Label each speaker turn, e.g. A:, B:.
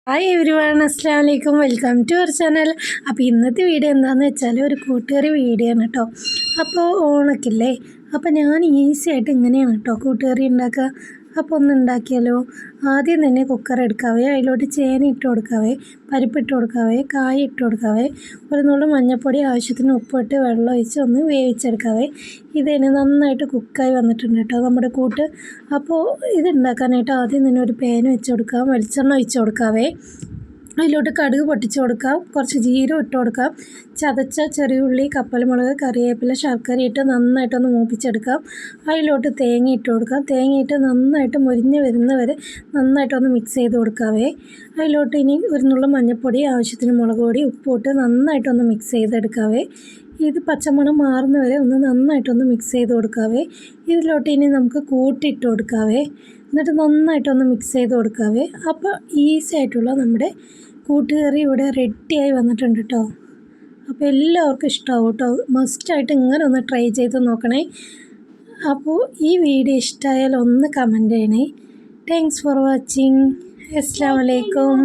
A: Hi everyone, അസ്സലാമു അലൈക്കും. Welcome to our channel. അപ്പോൾ ഇന്നത്തെ വീഡിയോ എന്താണെന്ന് വെച്ചാൽ ഒരു കൂട്ടുകറി വീഡിയോ ആണ് കേട്ടോ. അപ്പോൾ ഓണക്കില്ലേ, അപ്പോൾ ഞാൻ ഈസി ആയിട്ട് ഇങ്ങനെയാണ് കേട്ടോ കൂട്ടുകറി ഉണ്ടാക്കുക. അപ്പോൾ ഒന്ന് ഉണ്ടാക്കിയാലോ. ആദ്യം തന്നെ കുക്കർ എടുക്കാവേ, അതിലോട്ട് ചേന ഇട്ട് കൊടുക്കാവേ, പരിപ്പ് ഇട്ട് കൊടുക്കാവേ, കായ ഇട്ട് കൊടുക്കാവേ, ഒരു നുള്ളു മഞ്ഞൾപ്പൊടി, ആവശ്യത്തിന് ഉപ്പിട്ട് വെള്ളം ഒഴിച്ച് ഒന്ന് വേവിച്ചെടുക്കാവേ. ഇതിന് നന്നായിട്ട് കുക്കായി വന്നിട്ടുണ്ട് കേട്ടോ നമ്മുടെ കൂട്ട്. അപ്പോൾ ഇത് ഉണ്ടാക്കാനായിട്ട് ആദ്യം തന്നെ ഒരു പാൻ വെച്ച് കൊടുക്കാം, വെളിച്ചെണ്ണ ഒഴിച്ച് കൊടുക്കാവേ. അതിലോട്ട് കടുക് പൊട്ടിച്ച് കൊടുക്കാം, കുറച്ച് ജീരകം ഇട്ട് കൊടുക്കാം, ചതച്ച ചെറിയ ഉള്ളി, കപ്പൽമുളക്, കറിവേപ്പില, ശർക്കര ഇട്ട് നന്നായിട്ടൊന്ന് മൂപ്പിച്ചെടുക്കാം. അതിലോട്ട് തേങ്ങ ഇട്ട് കൊടുക്കാം. തേങ്ങയിട്ട് നന്നായിട്ട് മുരിഞ്ഞ് വരുന്നവരെ നന്നായിട്ടൊന്ന് മിക്സ് ചെയ്ത് കൊടുക്കാവേ. അതിലോട്ട് ഇനി ഒരു നുള്ളു മഞ്ഞൾപ്പൊടി, ആവശ്യത്തിന് മുളക് പൊടി, ഉപ്പിട്ട് നന്നായിട്ടൊന്ന് മിക്സ് ചെയ്തെടുക്കാവേ. ഇത് പച്ചമണം മാറുന്നവരെ ഒന്ന് നന്നായിട്ടൊന്ന് മിക്സ് ചെയ്ത് കൊടുക്കാവേ. ഇതിലോട്ട് ഇനി നമുക്ക് കൂട്ടിട്ട് കൊടുക്കാവേ. എന്നിട്ട് നന്നായിട്ടൊന്ന് മിക്സ് ചെയ്ത് കൊടുക്കാവേ. അപ്പോൾ ഈസി ആയിട്ടുള്ള നമ്മുടെ കൂട്ടുകറി ഇവിടെ റെഡിയായി വന്നിട്ടുണ്ട് കേട്ടോ. അപ്പോൾ എല്ലാവർക്കും ഇഷ്ടമാവും കേട്ടോ. മസ്റ്റായിട്ട് ഇങ്ങനെ ഒന്ന് ട്രൈ ചെയ്ത് നോക്കണേ. അപ്പോൾ ഈ വീഡിയോ ഇഷ്ടമായാൽ ഒന്ന് കമൻറ്റ് ചെയ്യണേ. Thanks for watching. അസ്സലാമു അലൈക്കും.